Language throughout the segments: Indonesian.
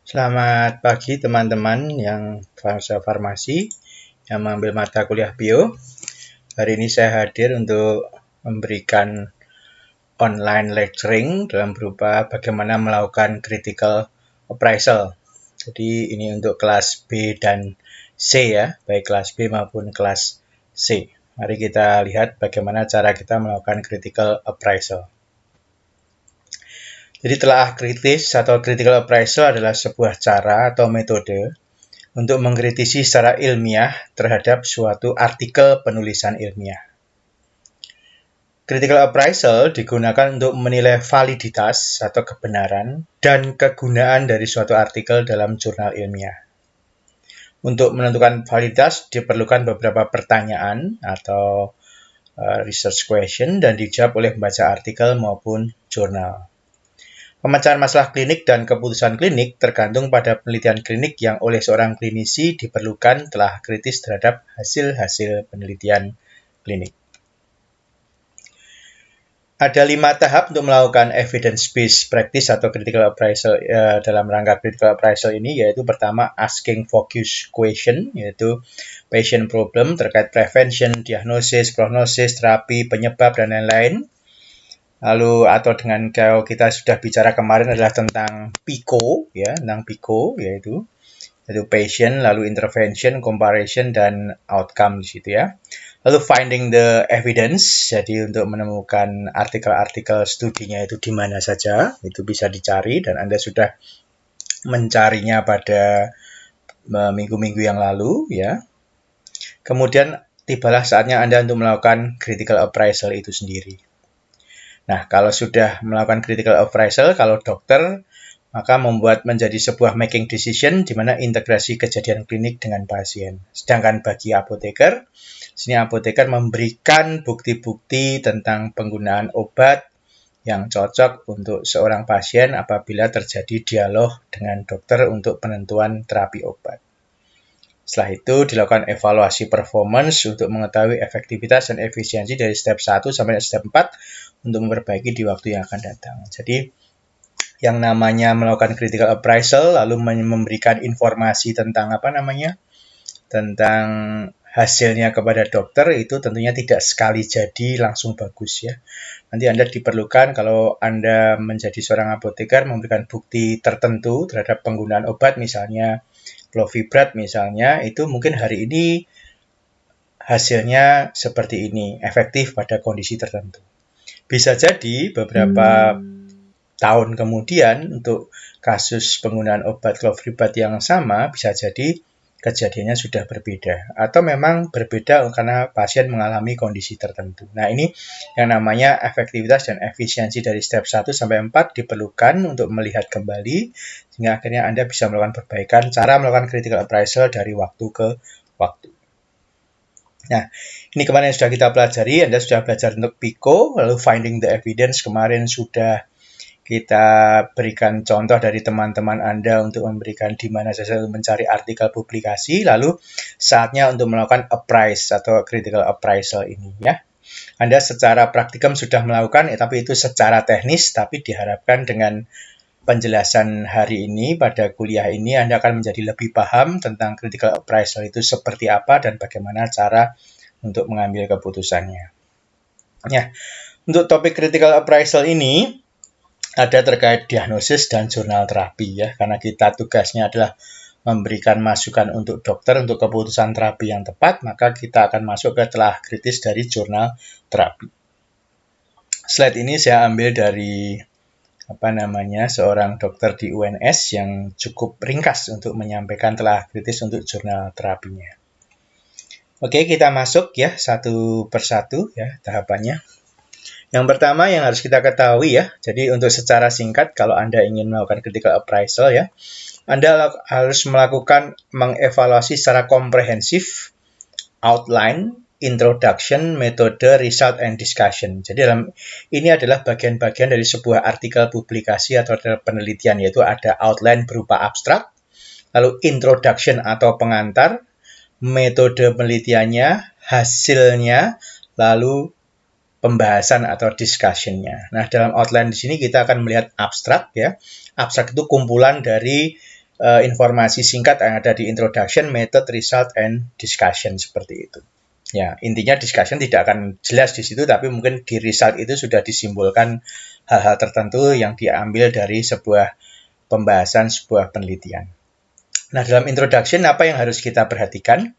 Selamat pagi teman-teman yang farmasi yang mengambil mata kuliah bio. Hari ini saya hadir untuk memberikan online lecturing dalam berupa bagaimana melakukan critical appraisal. Jadi ini untuk kelas B dan C ya, baik kelas B maupun kelas C. Mari kita lihat bagaimana cara kita melakukan critical appraisal. Jadi telah kritis atau critical appraisal adalah sebuah cara atau metode untuk mengkritisi secara ilmiah terhadap suatu artikel penulisan ilmiah. Critical appraisal digunakan untuk menilai validitas atau kebenaran dan kegunaan dari suatu artikel dalam jurnal ilmiah. Untuk menentukan validitas diperlukan beberapa pertanyaan atau research question dan dijawab oleh pembaca artikel maupun jurnal. Pemecahan masalah klinik dan keputusan klinik tergantung pada penelitian klinik yang oleh seorang klinisi diperlukan telah kritis terhadap hasil-hasil penelitian klinik. Ada 5 tahap untuk melakukan evidence-based practice atau critical appraisal dalam rangka critical appraisal ini, yaitu pertama asking focus question, yaitu patient problem terkait prevention, diagnosis, prognosis, terapi, penyebab, dan lain-lain. Lalu atau dengan kalau kita sudah bicara kemarin adalah tentang PICO ya, tentang PICO yaitu patient, lalu intervention, comparison, dan outcome di situ ya. Lalu finding the evidence, jadi untuk menemukan artikel-artikel studinya itu di mana saja, itu bisa dicari dan Anda sudah mencarinya pada minggu-minggu yang lalu ya. Kemudian tibalah saatnya Anda untuk melakukan critical appraisal itu sendiri. Nah, kalau sudah melakukan critical appraisal, kalau dokter, maka membuat menjadi sebuah making decision di mana integrasi kejadian klinik dengan pasien. Sedangkan bagi apoteker, sini apoteker memberikan bukti-bukti tentang penggunaan obat yang cocok untuk seorang pasien apabila terjadi dialog dengan dokter untuk penentuan terapi obat. Setelah itu dilakukan evaluasi performance untuk mengetahui efektivitas dan efisiensi dari step 1 sampai step 4 untuk memperbaiki di waktu yang akan datang. Jadi yang namanya melakukan critical appraisal lalu memberikan informasi tentang tentang hasilnya kepada dokter itu tentunya tidak sekali jadi langsung bagus ya. Nanti Anda diperlukan kalau Anda menjadi seorang apoteker memberikan bukti tertentu terhadap penggunaan obat, misalnya Clofibrat misalnya, itu mungkin hari ini hasilnya seperti ini, efektif pada kondisi tertentu. Bisa jadi beberapa tahun kemudian untuk kasus penggunaan obat Clofibrat yang sama, bisa jadi kejadiannya sudah berbeda. Atau memang berbeda karena pasien mengalami kondisi tertentu. Nah, ini yang namanya efektivitas dan efisiensi dari step 1 sampai 4 diperlukan untuk melihat kembali, sehingga akhirnya Anda bisa melakukan perbaikan cara melakukan critical appraisal dari waktu ke waktu. Nah, ini kemarin sudah kita pelajari, Anda sudah belajar untuk PICO, lalu finding the evidence kemarin sudah kita berikan contoh dari teman-teman Anda untuk memberikan di mana saja mencari artikel publikasi, lalu saatnya untuk melakukan appraise atau critical appraisal ini ya. Anda secara praktikum sudah melakukan, tapi itu secara teknis, tapi diharapkan dengan penjelasan hari ini pada kuliah ini Anda akan menjadi lebih paham tentang critical appraisal itu seperti apa dan bagaimana cara untuk mengambil keputusannya. Ya, untuk topik critical appraisal ini ada terkait diagnosis dan jurnal terapi ya, karena kita tugasnya adalah memberikan masukan untuk dokter untuk keputusan terapi yang tepat, maka kita akan masuk ke telah kritis dari jurnal terapi. Slide ini saya ambil dari seorang dokter di UNS yang cukup ringkas untuk menyampaikan telah kritis untuk jurnal terapinya. Oke, kita masuk ya satu persatu ya tahapannya. Yang pertama yang harus kita ketahui ya, jadi untuk secara singkat kalau Anda ingin melakukan critical appraisal ya, Anda harus melakukan mengevaluasi secara komprehensif outline, introduction, metode, result, and discussion. Jadi ini adalah bagian-bagian dari sebuah artikel publikasi atau penelitian, yaitu ada outline berupa abstrak, lalu introduction atau pengantar, metode penelitiannya, hasilnya, lalu pembahasan atau discussion-nya. Nah, dalam outline di sini kita akan melihat abstrak ya. Abstrak itu kumpulan dari informasi singkat yang ada di introduction, method, result, and discussion seperti itu. Ya, intinya discussion tidak akan jelas di situ, tapi mungkin di result itu sudah disimbolkan hal-hal tertentu yang diambil dari sebuah pembahasan, sebuah penelitian. Nah, dalam introduction apa yang harus kita perhatikan?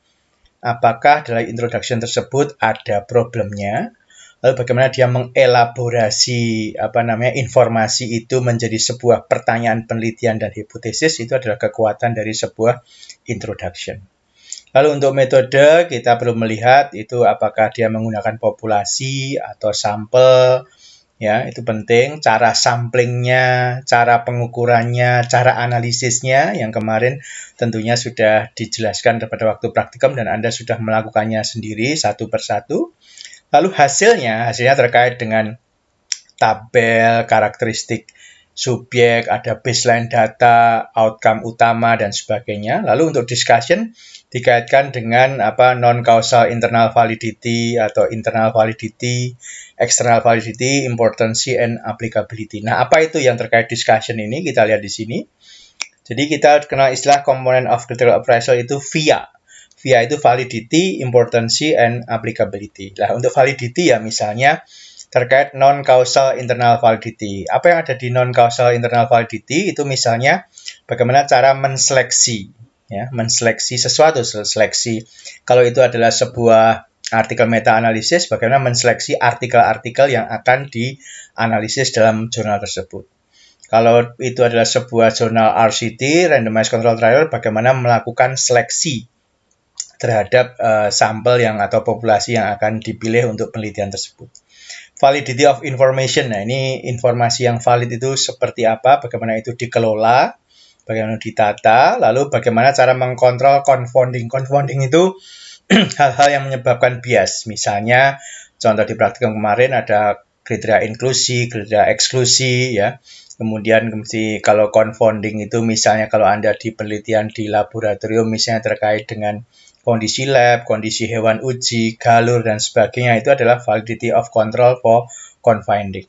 Apakah dalam introduction tersebut ada problemnya? Lalu bagaimana dia mengelaborasi informasi itu menjadi sebuah pertanyaan penelitian dan hipotesis, itu adalah kekuatan dari sebuah introduction. Lalu untuk metode kita perlu melihat itu apakah dia menggunakan populasi atau sampel, ya itu penting. Cara samplingnya, cara pengukurannya, cara analisisnya yang kemarin tentunya sudah dijelaskan pada waktu praktikum dan Anda sudah melakukannya sendiri satu persatu. Lalu hasilnya terkait dengan tabel, karakteristik subjek, ada baseline data, outcome utama, dan sebagainya. Lalu untuk discussion dikaitkan dengan non-causal internal validity atau internal validity, external validity, importance, and applicability. Nah, apa itu yang terkait discussion ini? Kita lihat di sini. Jadi kita kenal istilah component of critical appraisal itu VIA. VIA itu validity, importance, and applicability. Nah, untuk validity ya misalnya terkait non-causal internal validity. Apa yang ada di non-causal internal validity itu misalnya bagaimana cara menseleksi, ya, menseleksi sesuatu, seleksi. Kalau itu adalah sebuah artikel meta-analisis, bagaimana menseleksi artikel-artikel yang akan dianalisis dalam jurnal tersebut. Kalau itu adalah sebuah jurnal RCT, Randomized Control Trial, bagaimana melakukan seleksi terhadap sampel yang atau populasi yang akan dipilih untuk penelitian tersebut. Validity of information, nah ini informasi yang valid itu seperti apa, bagaimana itu dikelola, bagaimana ditata, lalu bagaimana cara mengkontrol confounding. Confounding itu hal-hal yang menyebabkan bias, misalnya contoh di praktikum kemarin ada kriteria inklusi, kriteria eksklusi, ya. Kemudian kalau confounding itu misalnya kalau Anda di penelitian di laboratorium misalnya terkait dengan kondisi lab, kondisi hewan uji, galur, dan sebagainya, itu adalah validity of control for confounding.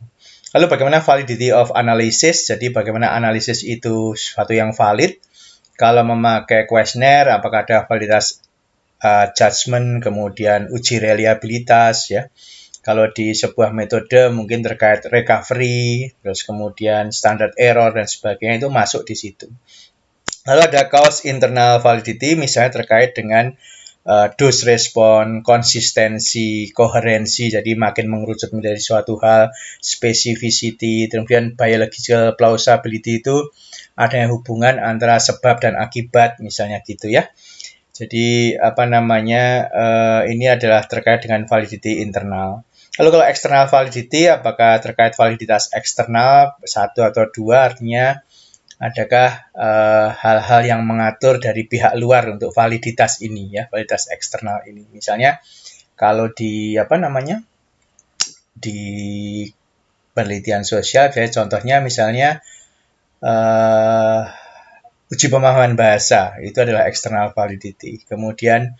Lalu bagaimana validity of analysis? Jadi bagaimana analisis itu sesuatu yang valid? Kalau memakai kuesioner, apakah ada validitas judgment, kemudian uji reliabilitas, ya. Kalau di sebuah metode mungkin terkait recovery, terus kemudian standard error dan sebagainya itu masuk di situ. Lalu ada cause internal validity, misalnya terkait dengan dose respon, konsistensi, koherensi, jadi makin mengerucut menjadi suatu hal, specificity, kemudian biological plausibility itu adanya hubungan antara sebab dan akibat, misalnya gitu ya. Jadi ini adalah terkait dengan validity internal. Lalu kalau external validity, apakah terkait validitas eksternal, satu atau dua, artinya adakah hal-hal yang mengatur dari pihak luar untuk validitas ini, ya, validitas eksternal ini. Misalnya kalau di di penelitian sosial, contohnya misalnya uji pemahaman bahasa, itu adalah external validity. Kemudian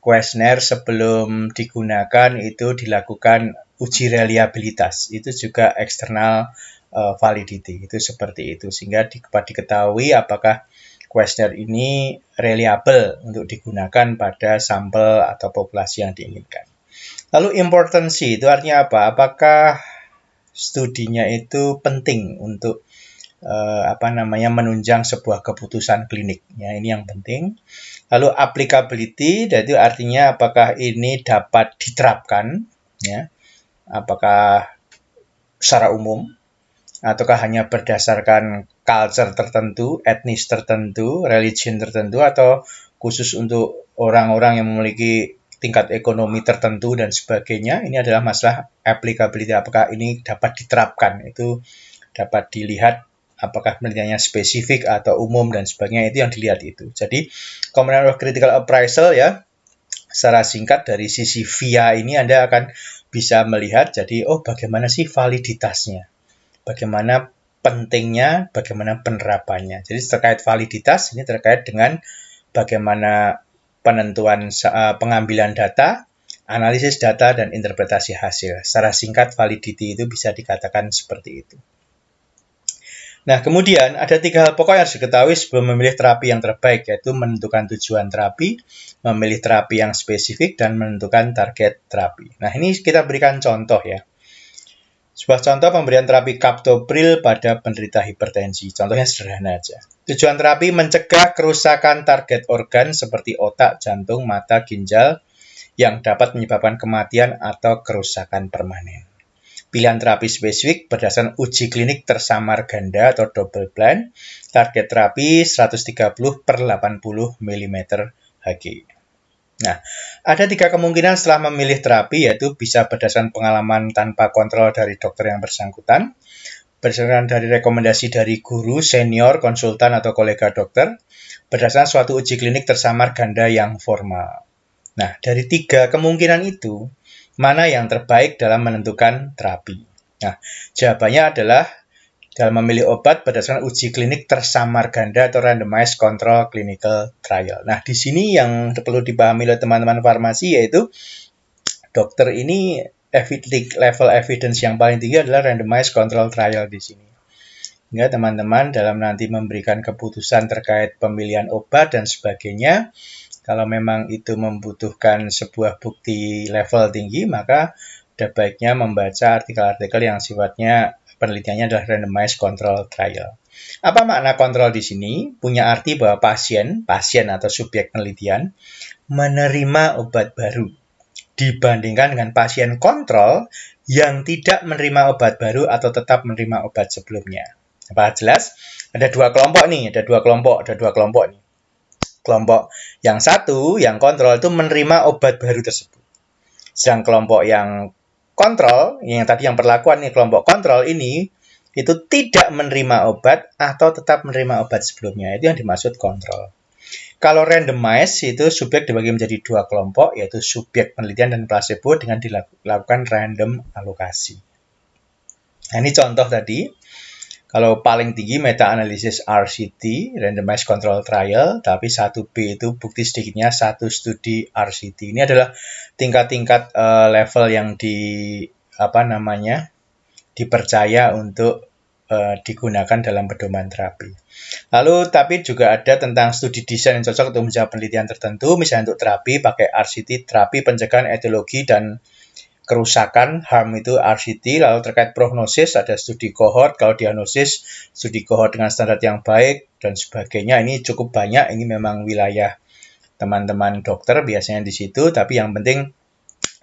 kuesioner sebelum digunakan itu dilakukan uji reliabilitas, itu juga external validity, itu seperti itu, sehingga dapat diketahui apakah kuesioner ini reliable untuk digunakan pada sampel atau populasi yang diinginkan. Lalu importance itu artinya apa? Apakah studinya itu penting untuk menunjang sebuah keputusan klinik, ya, ini yang penting. Lalu applicability, itu artinya apakah ini dapat diterapkan, ya, apakah secara umum ataukah hanya berdasarkan culture tertentu, etnis tertentu, religion tertentu, atau khusus untuk orang-orang yang memiliki tingkat ekonomi tertentu dan sebagainya. Ini adalah masalah applicability, apakah ini dapat diterapkan, itu dapat dilihat apakah penelitiannya spesifik atau umum dan sebagainya, itu yang dilihat itu. Jadi component of critical appraisal, ya, secara singkat dari sisi VIA ini Anda akan bisa melihat, jadi bagaimana sih validitasnya, bagaimana pentingnya, bagaimana penerapannya. Jadi terkait validitas ini terkait dengan bagaimana penentuan pengambilan data, analisis data, dan interpretasi hasil. Secara singkat validity itu bisa dikatakan seperti itu. Nah, kemudian ada 3 hal pokok yang harus diketahui sebelum memilih terapi yang terbaik, yaitu menentukan tujuan terapi, memilih terapi yang spesifik, dan menentukan target terapi. Nah, ini kita berikan contoh ya. Sebuah contoh pemberian terapi captopril pada penderita hipertensi. Contohnya sederhana aja. Tujuan terapi mencegah kerusakan target organ seperti otak, jantung, mata, ginjal yang dapat menyebabkan kematian atau kerusakan permanen. Pilihan terapi spesifik berdasarkan uji klinik tersamar ganda atau double blind. Target terapi 130 per 80 mm Hg. Nah, ada 3 kemungkinan setelah memilih terapi, yaitu bisa berdasarkan pengalaman tanpa kontrol dari dokter yang bersangkutan, berdasarkan dari rekomendasi dari guru, senior, konsultan, atau kolega dokter, berdasarkan suatu uji klinik tersamar ganda yang formal. Nah, dari 3 kemungkinan itu, mana yang terbaik dalam menentukan terapi? Nah, jawabannya adalah dalam memilih obat berdasarkan uji klinik tersamar ganda atau randomized control clinical trial. Nah, di sini yang perlu dipahami oleh teman-teman farmasi yaitu dokter ini level evidence yang paling tinggi adalah randomized control trial di sini. Sehingga teman-teman dalam nanti memberikan keputusan terkait pemilihan obat dan sebagainya, kalau memang itu membutuhkan sebuah bukti level tinggi, maka ada baiknya membaca artikel-artikel yang sifatnya penelitiannya adalah randomized control trial. Apa makna kontrol di sini? Punya arti bahwa pasien atau subjek penelitian menerima obat baru dibandingkan dengan pasien kontrol yang tidak menerima obat baru atau tetap menerima obat sebelumnya. Apa jelas? Ada dua kelompok nih. Kelompok yang satu, yang kontrol itu menerima obat baru tersebut. Sedang kelompok yang kontrol, yang tadi yang perlakuan nih, kelompok kontrol ini, itu tidak menerima obat atau tetap menerima obat sebelumnya. Itu yang dimaksud kontrol. Kalau randomize, itu subjek dibagi menjadi 2 kelompok, yaitu subjek penelitian dan placebo dengan dilakukan random alokasi. Nah, ini contoh tadi. Kalau paling tinggi meta-analisis RCT, Randomized Control Trial, tapi 1B itu bukti sedikitnya 1 studi RCT. Ini adalah tingkat-tingkat level yang dipercaya untuk digunakan dalam pedoman terapi. Lalu, tapi juga ada tentang studi desain yang cocok untuk menjawab penelitian tertentu, misalnya untuk terapi pakai RCT, terapi pencegahan etiologi dan kerusakan, harm itu RCT. Lalu terkait prognosis ada studi kohort, kalau diagnosis studi kohort dengan standar yang baik dan sebagainya. Ini cukup banyak, ini memang wilayah teman-teman dokter biasanya di situ, tapi yang penting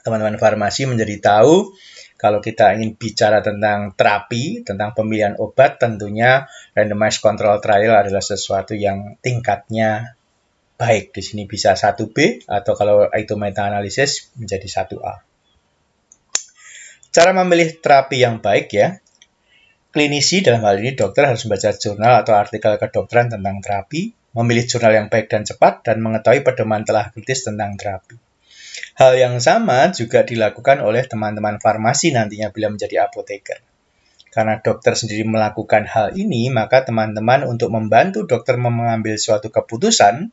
teman-teman farmasi menjadi tahu kalau kita ingin bicara tentang terapi, tentang pemilihan obat, tentunya randomized control trial adalah sesuatu yang tingkatnya baik. Di sini bisa 1B atau kalau itu meta-analisis menjadi 1A. Cara memilih terapi yang baik ya. Klinisi dalam hal ini dokter harus membaca jurnal atau artikel kedokteran tentang terapi, memilih jurnal yang baik dan cepat, dan mengetahui pedoman telah kritis tentang terapi. Hal yang sama juga dilakukan oleh teman-teman farmasi nantinya bila menjadi apoteker. Karena dokter sendiri melakukan hal ini, maka teman-teman untuk membantu dokter mengambil suatu keputusan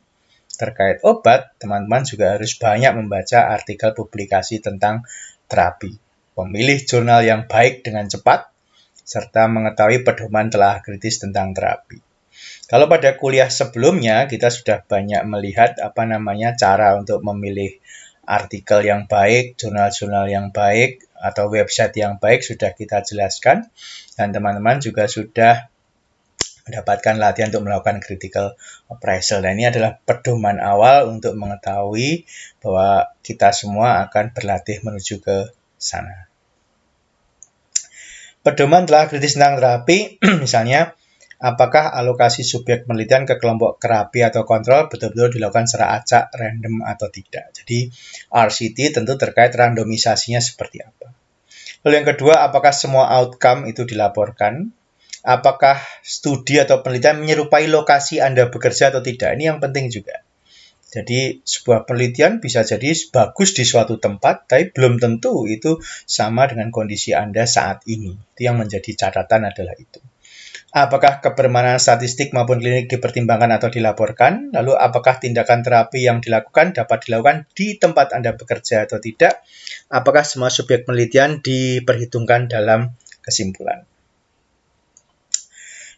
terkait obat, teman-teman juga harus banyak membaca artikel publikasi tentang terapi. Memilih jurnal yang baik dengan cepat, serta mengetahui pedoman telah kritis tentang terapi. Kalau pada kuliah sebelumnya, kita sudah banyak melihat cara untuk memilih artikel yang baik, jurnal-jurnal yang baik, atau website yang baik sudah kita jelaskan. Dan teman-teman juga sudah mendapatkan latihan untuk melakukan critical appraisal. Dan ini adalah pedoman awal untuk mengetahui bahwa kita semua akan berlatih menuju ke sana. Pedoman telah kritis tentang terapi, misalnya, apakah alokasi subjek penelitian ke kelompok terapi atau kontrol betul-betul dilakukan secara acak, random, atau tidak. Jadi, RCT tentu terkait randomisasinya seperti apa. Lalu yang kedua, apakah semua outcome itu dilaporkan? Apakah studi atau penelitian menyerupai lokasi Anda bekerja atau tidak? Ini yang penting juga. Jadi sebuah penelitian bisa jadi bagus di suatu tempat, tapi belum tentu itu sama dengan kondisi Anda saat ini. Itu yang menjadi catatan adalah itu. Apakah kebermanfaatan statistik maupun klinik dipertimbangkan atau dilaporkan? Lalu apakah tindakan terapi yang dilakukan dapat dilakukan di tempat Anda bekerja atau tidak? Apakah semua subjek penelitian diperhitungkan dalam kesimpulan?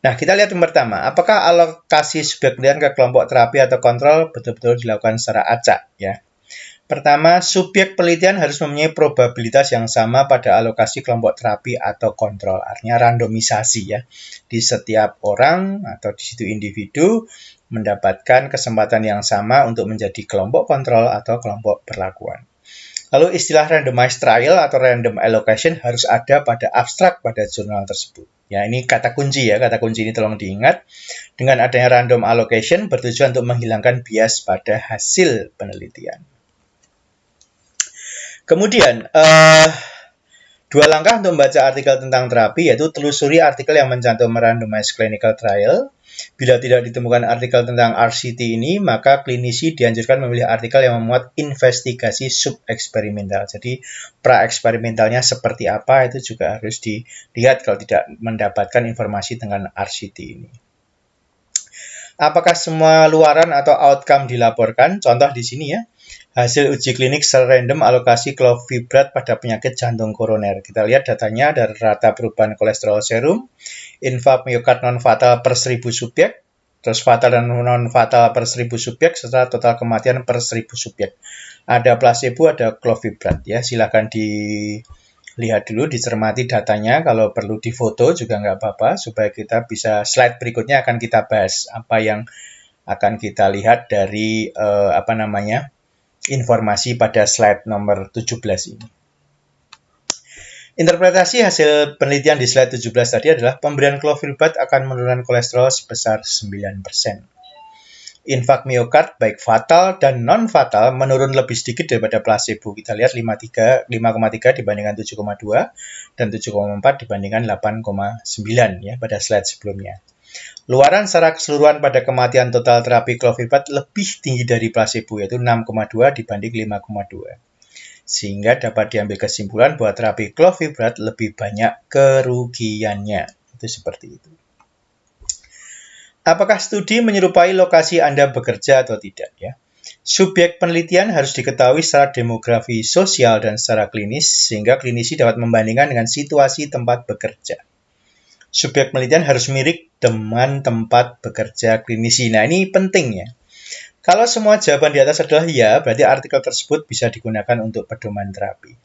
Nah, kita lihat yang pertama, apakah alokasi subjek penelitian ke kelompok terapi atau kontrol betul-betul dilakukan secara acak, ya. Pertama, subjek penelitian harus mempunyai probabilitas yang sama pada alokasi kelompok terapi atau kontrol, artinya randomisasi ya. Di setiap orang atau di situ individu mendapatkan kesempatan yang sama untuk menjadi kelompok kontrol atau kelompok perlakuan. Lalu istilah randomized trial atau random allocation harus ada pada abstrak pada jurnal tersebut. Ya, ini kata kunci ya, kata kunci ini tolong diingat. Dengan adanya random allocation bertujuan untuk menghilangkan bias pada hasil penelitian. Kemudian, dua langkah untuk membaca artikel tentang terapi, yaitu telusuri artikel yang mencantum randomized clinical trial. Bila tidak ditemukan artikel tentang RCT ini, maka klinisi dianjurkan memilih artikel yang memuat investigasi subeksperimental. Jadi, praeksperimentalnya seperti apa, itu juga harus dilihat kalau tidak mendapatkan informasi tentang RCT ini. Apakah semua luaran atau outcome dilaporkan? Contoh di sini ya. Hasil uji klinik secara random alokasi clofibrat pada penyakit jantung koroner. Kita lihat datanya dari rata perubahan kolesterol serum, infark miokard non-fatal per 1000 subjek, terus fatal dan non-fatal per 1000 subjek, serta total kematian per 1000 subjek. Ada placebo, ada clofibrat ya. Silakan dilihat dulu, dicermati datanya. Kalau perlu difoto juga nggak apa-apa, supaya kita bisa slide berikutnya akan kita bahas apa yang akan kita lihat dari informasi pada slide nomor 17 ini. Interpretasi hasil penelitian di slide 17 tadi adalah pemberian clofibrat akan menurunkan kolesterol sebesar 9%. Infark miokard baik fatal dan non-fatal menurun lebih sedikit daripada placebo. Kita lihat 5,3 dibandingkan 7,2 dan 7,4 dibandingkan 8,9 ya pada slide sebelumnya. Luaran secara keseluruhan pada kematian total terapi clofibrat lebih tinggi dari placebo, yaitu 6,2 dibanding 5,2. Sehingga dapat diambil kesimpulan bahwa terapi clofibrat lebih banyak kerugiannya. Itu seperti itu. Apakah studi menyerupai lokasi Anda bekerja atau tidak? Ya. Subjek penelitian harus diketahui secara demografi sosial dan secara klinis, sehingga klinisi dapat membandingkan dengan situasi tempat bekerja. Subjek penelitian harus mirip dengan tempat bekerja klinisi. Nah, ini penting ya. Kalau semua jawaban di atas adalah ya, berarti artikel tersebut bisa digunakan untuk pedoman terapi.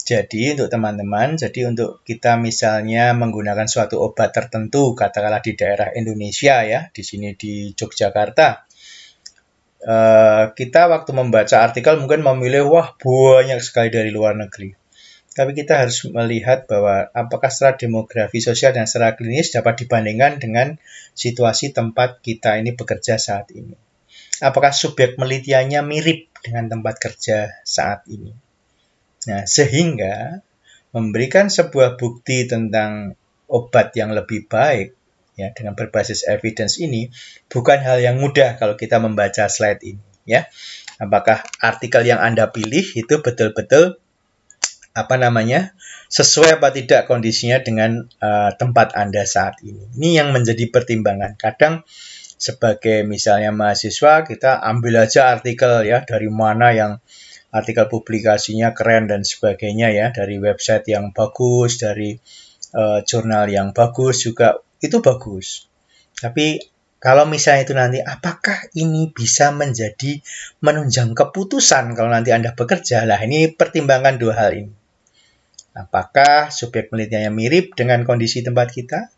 Jadi, untuk teman-teman, untuk kita misalnya menggunakan suatu obat tertentu, katakanlah di daerah Indonesia ya, di sini di Yogyakarta, kita waktu membaca artikel mungkin memilih, wah banyak sekali dari luar negeri. Tapi kita harus melihat bahwa apakah secara demografi sosial dan secara klinis dapat dibandingkan dengan situasi tempat kita ini bekerja saat ini. Apakah subjek penelitiannya mirip dengan tempat kerja saat ini. Nah, sehingga memberikan sebuah bukti tentang obat yang lebih baik ya dengan berbasis evidence ini bukan hal yang mudah kalau kita membaca slide ini ya. Apakah artikel yang Anda pilih itu betul-betul sesuai apa tidak kondisinya dengan tempat Anda saat ini. Ini yang menjadi pertimbangan. Kadang sebagai misalnya mahasiswa kita ambil aja artikel ya dari mana yang artikel publikasinya keren dan sebagainya ya, dari website yang bagus, dari jurnal yang bagus juga itu bagus. Tapi kalau misalnya itu nanti apakah ini bisa menjadi menunjang keputusan kalau nanti Anda bekerja? Lah ini pertimbangan dua hal ini. Apakah subjek penelitiannya mirip dengan kondisi tempat kita?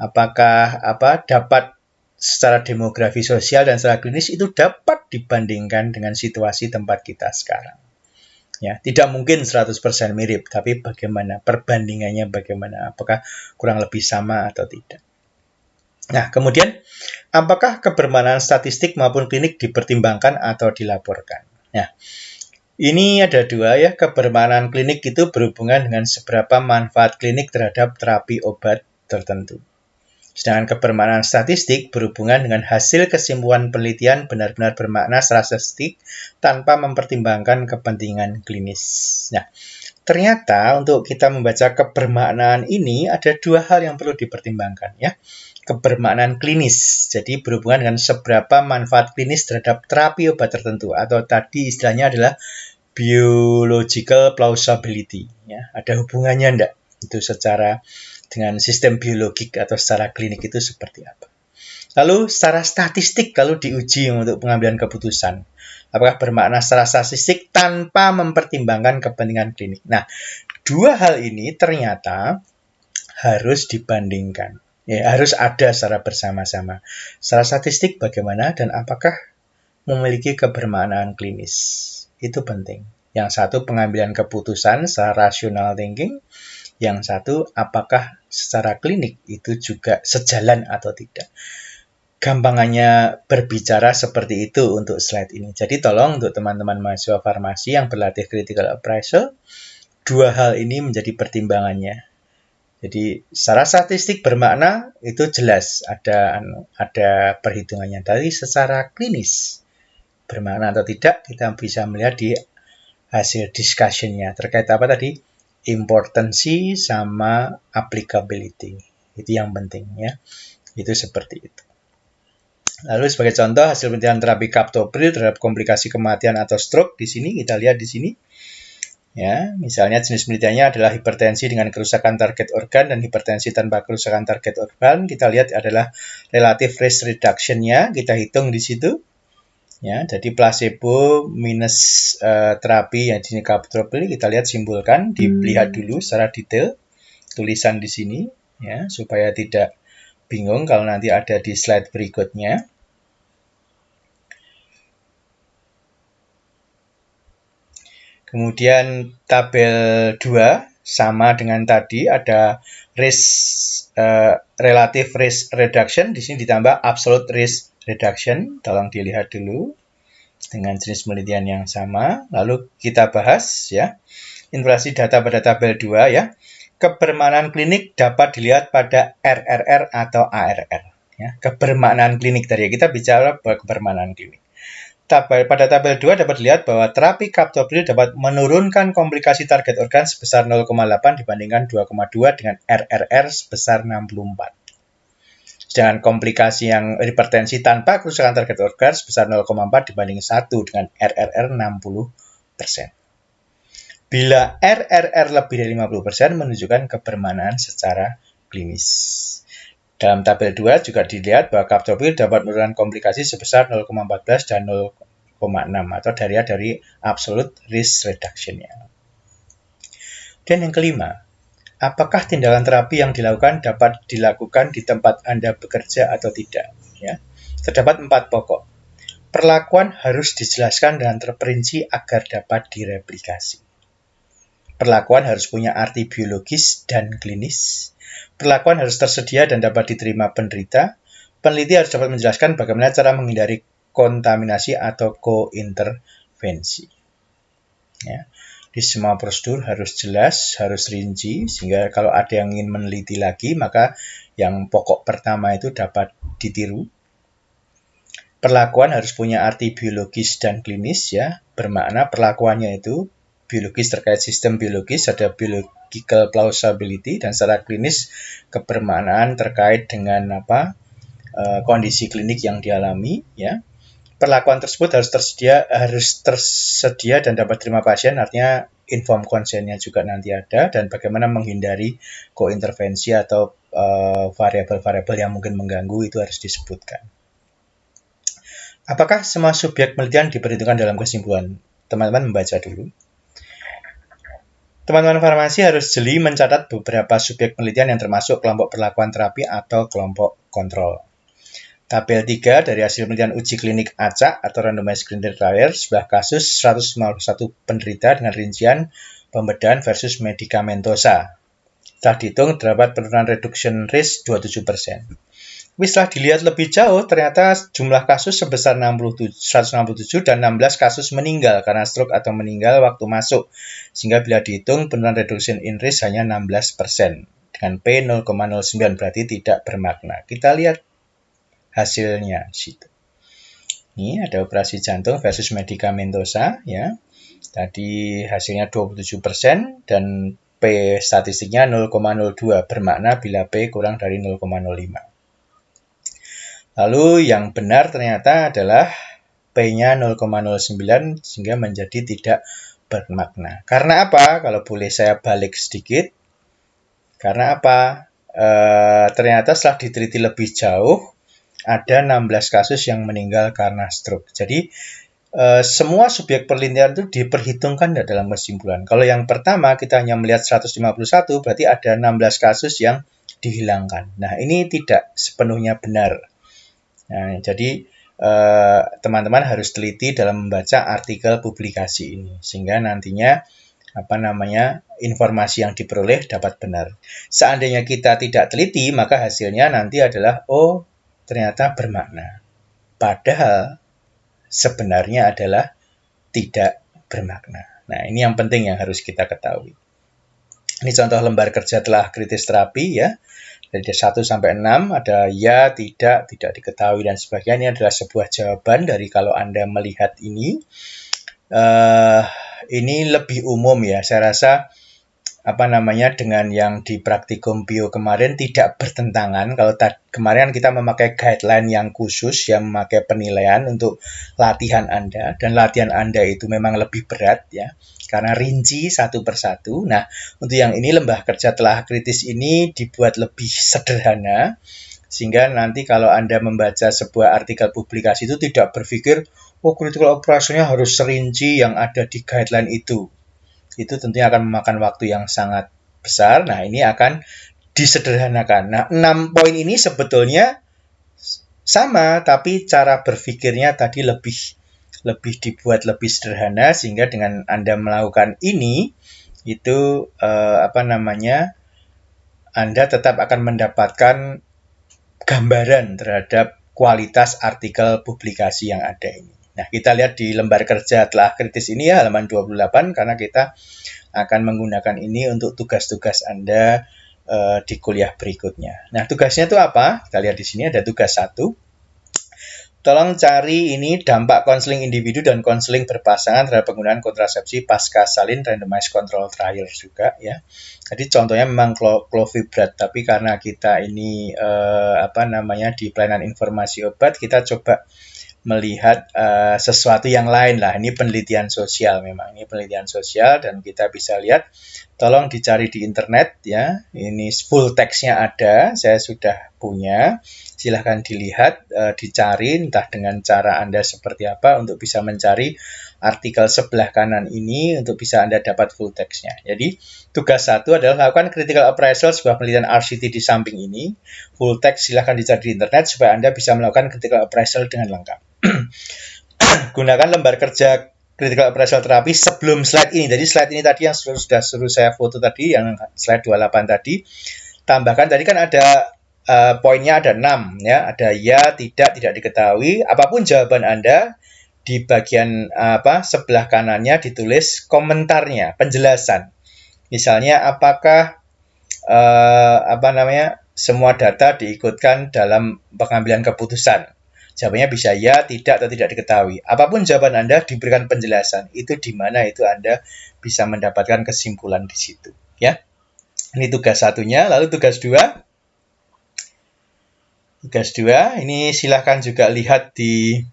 Apakah dapat secara demografi sosial dan secara klinis itu dapat dibandingkan dengan situasi tempat kita sekarang? Ya, tidak mungkin 100% mirip, tapi bagaimana perbandingannya bagaimana? Apakah kurang lebih sama atau tidak? Nah, kemudian apakah kebermanfaatan statistik maupun klinik dipertimbangkan atau dilaporkan? Nah, ini ada dua ya, kebermanfaatan klinik itu berhubungan dengan seberapa manfaat klinik terhadap terapi obat tertentu. Sedangkan kebermanfaatan statistik berhubungan dengan hasil kesimpulan penelitian benar-benar bermakna secara statistik tanpa mempertimbangkan kepentingan klinis. Nah, ternyata untuk kita membaca kebermaknaan ini ada dua hal yang perlu dipertimbangkan ya. Kebermaknaan klinis, jadi berhubungan dengan seberapa manfaat klinis terhadap terapi obat tertentu atau tadi istilahnya adalah biological plausibility ya. Ada hubungannya enggak? Itu secara dengan sistem biologik atau secara klinik itu seperti apa. Lalu secara statistik kalau diuji untuk pengambilan keputusan, apakah bermakna secara statistik tanpa mempertimbangkan kepentingan klinik? Nah, dua hal ini ternyata harus dibandingkan. Ya, harus ada secara bersama-sama. Secara statistik bagaimana dan apakah memiliki kebermaknaan klinis? Itu penting. Yang satu pengambilan keputusan secara rational thinking, yang satu apakah secara klinik itu juga sejalan atau tidak. Gampangannya berbicara seperti itu untuk slide ini. Jadi tolong untuk teman-teman mahasiswa farmasi yang berlatih critical appraisal, dua hal ini menjadi pertimbangannya. Jadi secara statistik bermakna itu jelas ada perhitungannya. Dari secara klinis bermakna atau tidak kita bisa melihat di hasil discussion-nya. Terkait apa tadi? Importancy sama applicability. Itu yang penting ya. Itu seperti itu. Lalu sebagai contoh hasil penelitian terapi captopril terhadap komplikasi kematian atau stroke di sini kita lihat di sini. Ya, misalnya jenis penelitiannya adalah hipertensi dengan kerusakan target organ dan hipertensi tanpa kerusakan target organ. Kita lihat adalah relative risk reduction-nya, kita hitung di situ. Ya, jadi placebo minus terapi yang jenis captopril kita lihat simpulkan, dilihat dulu secara detail tulisan di sini ya, supaya tidak bingung kalau nanti ada di slide berikutnya. Kemudian tabel 2 sama dengan tadi ada risk relative risk reduction, di sini ditambah absolute risk reduction. Tolong dilihat dulu dengan jenis penelitian yang sama. Lalu kita bahas ya. Informasi data pada tabel 2 ya. Kebermaknaan klinik dapat dilihat pada RRR atau ARR ya. Kebermaknaan klinik tadi kita bicara kebermaknaan klinik. Pada tabel 2 dapat dilihat bahwa terapi captopril dapat menurunkan komplikasi target organ sebesar 0,8 dibandingkan 2,2 dengan RRR sebesar 64. Sedangkan komplikasi yang hipertensi tanpa kerusakan target organ sebesar 0,4 dibanding 1 dengan RRR 60%. Bila RRR lebih dari 50% menunjukkan kebermaknaan secara klinis. Dalam tabel 2 juga dilihat bahwa captopril dapat menurunkan komplikasi sebesar 0,14 dan 0,6 atau dari absolute risk reduction-nya. Dan yang kelima, apakah tindakan terapi yang dilakukan dapat dilakukan di tempat Anda bekerja atau tidak? Ya. Terdapat 4 pokok. Perlakuan harus dijelaskan dengan terperinci agar dapat direplikasi. Perlakuan harus punya arti biologis dan klinis. Perlakuan harus tersedia dan dapat diterima penderita. Peneliti harus dapat menjelaskan bagaimana cara menghindari kontaminasi atau kointervensi. Ya. Di semua prosedur harus jelas, harus rinci, sehingga kalau ada yang ingin meneliti lagi, maka yang pokok pertama itu dapat ditiru. Perlakuan harus punya arti biologis dan klinis, ya. Bermakna perlakuannya itu biologis terkait sistem biologis, ada biological plausibility, dan secara klinis kebermaknaan terkait dengan kondisi klinik yang dialami, ya. Perlakuan tersebut harus tersedia dan dapat diterima pasien, artinya informed consent-nya juga nanti ada, dan bagaimana menghindari kointervensi atau variabel-variabel yang mungkin mengganggu itu harus disebutkan. Apakah semua subjek penelitian diperhitungkan dalam kesimpulan? Teman-teman membaca dulu. Teman-teman farmasi harus jeli mencatat beberapa subjek penelitian yang termasuk kelompok perlakuan terapi atau kelompok kontrol. Tabel 3 dari hasil penelitian uji klinik acak atau randomized clinical trial, sebuah kasus 151 penderita dengan rincian pembedahan versus medikamentosa. Setelah dihitung, terdapat penurunan reduction risk 27%. Setelah dilihat lebih jauh, ternyata jumlah kasus sebesar 167 dan 16 kasus meninggal karena stroke atau meninggal waktu masuk. Sehingga bila dihitung, penurunan reduction in risk hanya 16%. Dengan P 0,09 berarti tidak bermakna. Kita lihat hasilnya situ. Ini ada operasi jantung versus medikamentosa, ya. Tadi hasilnya 27% dan P statistiknya 0,02, bermakna bila P kurang dari 0,05. Lalu yang benar ternyata adalah P-nya 0,09 sehingga menjadi tidak bermakna. Karena apa? Kalau boleh saya balik sedikit. Karena apa? ternyata setelah diteliti lebih jauh, ada 16 kasus yang meninggal karena stroke. Jadi semua subjek penelitian itu diperhitungkan dalam kesimpulan. Kalau yang pertama kita hanya melihat 151, berarti ada 16 kasus yang dihilangkan. Nah, ini tidak sepenuhnya benar. Nah, jadi teman-teman harus teliti dalam membaca artikel publikasi ini, sehingga nantinya informasi yang diperoleh dapat benar. Seandainya kita tidak teliti, maka hasilnya nanti adalah ternyata bermakna. Padahal sebenarnya adalah tidak bermakna. Nah, ini yang penting yang harus kita ketahui. Ini contoh lembar kerja telah kritis terapi ya. Dari 1 sampai 6 ada ya, tidak diketahui dan sebagainya. Ini adalah sebuah jawaban dari kalau Anda melihat ini. Ini lebih umum ya. Saya rasa dengan yang di praktikum bio kemarin tidak bertentangan. Kalau kemarin kita memakai guideline yang khusus yang memakai penilaian untuk latihan Anda, dan latihan Anda itu memang lebih berat ya, karena rinci satu persatu. Nah, untuk yang ini lembah kerja telah kritis ini dibuat lebih sederhana, sehingga nanti kalau Anda membaca sebuah artikel publikasi itu tidak berpikir, critical operation-nya harus serinci yang ada di guideline itu tentunya akan memakan waktu yang sangat besar. Nah, ini akan disederhanakan. Nah, 6 poin ini sebetulnya sama, tapi cara berpikirnya tadi lebih dibuat lebih sederhana, sehingga dengan Anda melakukan ini, itu Anda tetap akan mendapatkan gambaran terhadap kualitas artikel publikasi yang ada ini. Nah, kita lihat di lembar kerja telah kritis ini ya, halaman 28, karena kita akan menggunakan ini untuk tugas-tugas Anda di kuliah berikutnya. Nah, tugasnya itu apa? Kita lihat di sini ada tugas 1. Tolong cari ini dampak konseling individu dan konseling berpasangan terhadap penggunaan kontrasepsi pasca salin randomized control trial juga ya. Jadi contohnya memang clofibrat, tapi karena kita ini di pelayanan informasi obat, kita coba melihat sesuatu yang lain lah. Ini penelitian sosial memang. Ini penelitian sosial dan kita bisa lihat, tolong dicari di internet ya. Ini full text-nya ada, saya sudah punya. Silahkan dilihat, dicari entah dengan cara Anda seperti apa untuk bisa mencari artikel sebelah kanan ini untuk bisa Anda dapat full text-nya. Jadi tugas 1 adalah lakukan critical appraisal sebuah penelitian RCT di samping ini. Full text silahkan dicari di internet supaya Anda bisa melakukan critical appraisal dengan lengkap. Gunakan lembar kerja critical appraisal terapi sebelum slide ini. Jadi slide ini tadi yang sudah suruh saya foto tadi, yang slide 28 tadi. Tambahkan tadi kan ada poinnya ada 6 ya, ada ya, tidak diketahui. Apapun jawaban Anda, di bagian sebelah kanannya ditulis komentarnya, penjelasan. Misalnya apakah semua data diikutkan dalam pengambilan keputusan. Jawabannya bisa ya, tidak, atau tidak diketahui. Apapun jawaban Anda diberikan penjelasan. Itu di mana itu Anda bisa mendapatkan kesimpulan di situ. Ya, ini tugas 1-nya. Lalu tugas 2. Tugas 2 ini silahkan juga lihat di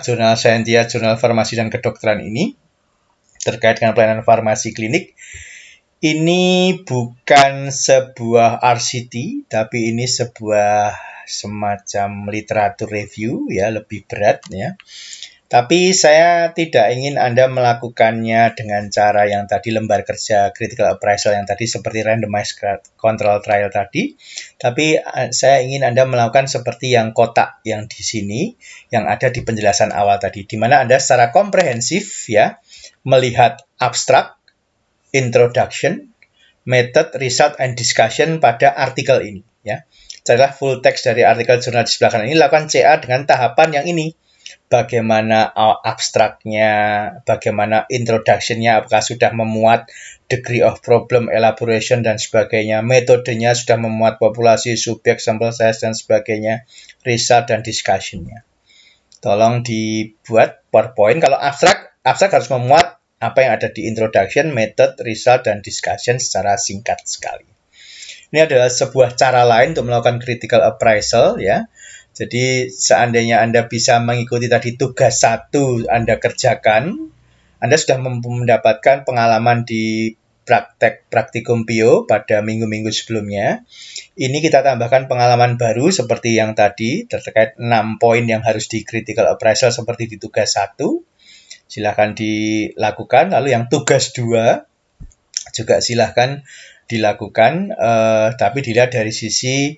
jurnal Scientia, jurnal farmasi dan kedokteran ini terkait dengan pelayanan farmasi klinik. Ini bukan sebuah RCT, tapi ini sebuah semacam literatur review ya, lebih berat ya. Tapi saya tidak ingin Anda melakukannya dengan cara yang tadi lembar kerja critical appraisal yang tadi seperti randomized control trial tadi. Tapi saya ingin Anda melakukan seperti yang kotak yang di sini, yang ada di penjelasan awal tadi, di mana Anda secara komprehensif ya melihat abstrak, introduction, method, result, and discussion pada artikel ini ya. Carilah full text dari artikel jurnal di sebelah kanan ini, lakukan CA dengan tahapan yang ini. Bagaimana abstraknya, bagaimana introduction-nya, apakah sudah memuat degree of problem, elaboration, dan sebagainya. Metodenya sudah memuat populasi, subjek, sample size, dan sebagainya. Result dan discussion-nya. Tolong dibuat PowerPoint. Kalau abstrak harus memuat apa yang ada di introduction, method, result, dan discussion secara singkat sekali. Ini adalah sebuah cara lain untuk melakukan critical appraisal ya. Jadi seandainya Anda bisa mengikuti tadi tugas 1 Anda kerjakan, Anda sudah mendapatkan pengalaman di praktikum PIO pada minggu-minggu sebelumnya. Ini kita tambahkan pengalaman baru seperti yang tadi, terkait 6 poin yang harus di critical appraisal seperti di tugas 1. Silahkan dilakukan. Lalu yang tugas 2 juga silahkan dilakukan, tapi dilihat dari sisi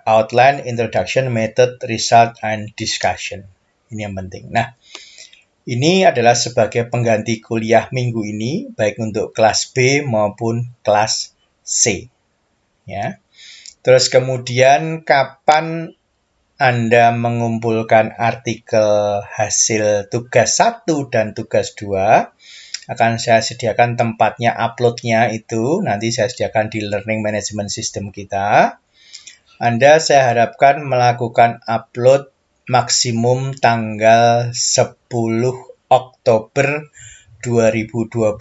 outline, introduction, method, result, and discussion. Ini yang penting. Nah, ini adalah sebagai pengganti kuliah minggu ini, baik untuk kelas B maupun kelas C. Ya. Terus kemudian kapan Anda mengumpulkan artikel hasil tugas 1 dan tugas 2, akan saya sediakan tempatnya, uploadnya itu nanti saya sediakan di Learning Management System kita. Anda saya harapkan melakukan upload maksimum tanggal 10 Oktober 2020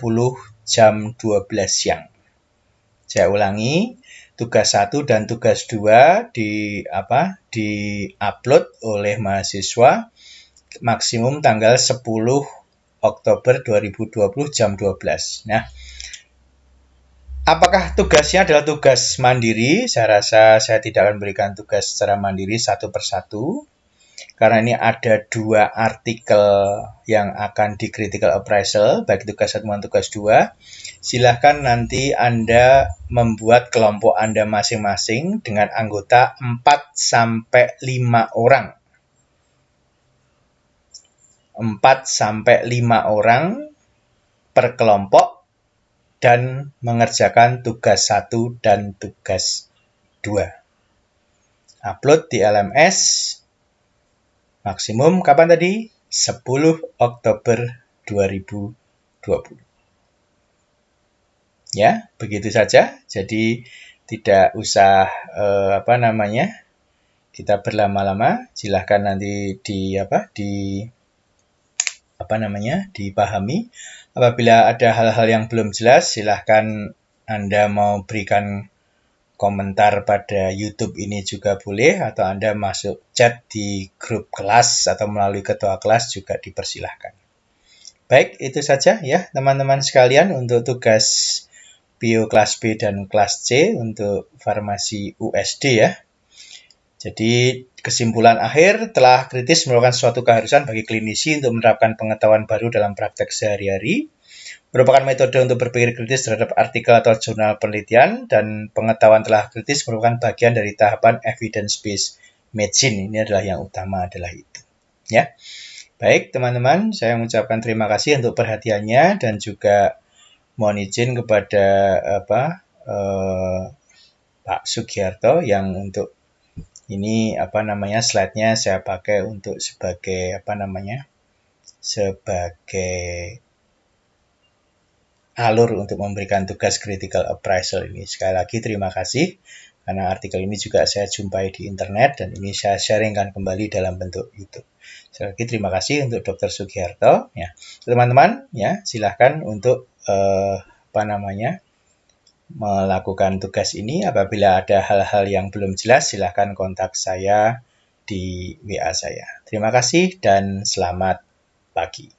jam 12 siang. Saya ulangi, tugas 1 dan tugas 2 di-upload oleh mahasiswa maksimum tanggal 10 Oktober 2020 jam 12. Nah, apakah tugasnya adalah tugas mandiri? Saya rasa saya tidak akan berikan tugas secara mandiri satu persatu. Karena ini ada 2 artikel yang akan di critical appraisal, baik tugas 1 maupun tugas 2. Silahkan nanti Anda membuat kelompok Anda masing-masing dengan anggota 4-5 orang. 4-5 orang per kelompok dan mengerjakan tugas 1 dan tugas 2. Upload di LMS maksimum kapan tadi? 10 Oktober 2020. Ya, begitu saja. Jadi tidak usah kita berlama-lama. Silahkan nanti dipahami. Apabila ada hal-hal yang belum jelas, silahkan Anda mau berikan komentar pada YouTube ini juga boleh, atau Anda masuk chat di grup kelas atau melalui ketua kelas juga dipersilahkan. Baik, itu saja ya teman-teman sekalian untuk tugas PIO kelas B dan kelas C untuk farmasi USD ya. Jadi kesimpulan akhir, telah kritis merupakan suatu keharusan bagi klinisi untuk menerapkan pengetahuan baru dalam praktek sehari-hari. Merupakan metode untuk berpikir kritis terhadap artikel atau jurnal penelitian, dan pengetahuan telah kritis merupakan bagian dari tahapan evidence-based medicine. Ini adalah yang utama adalah itu. Ya, baik teman-teman, saya mengucapkan terima kasih untuk perhatiannya dan juga mohon izin kepada Pak Sugiarto yang untuk ini slide-nya saya pakai untuk sebagai alur untuk memberikan tugas critical appraisal ini. Sekali lagi terima kasih karena artikel ini juga saya jumpai di internet dan ini saya sharingkan kembali dalam bentuk YouTube. Sekali lagi terima kasih untuk Dr. Sugiarto ya. Teman-teman ya, silahkan untuk melakukan tugas ini. Apabila ada hal-hal yang belum jelas, silahkan kontak saya di WA saya. Terima kasih dan selamat pagi.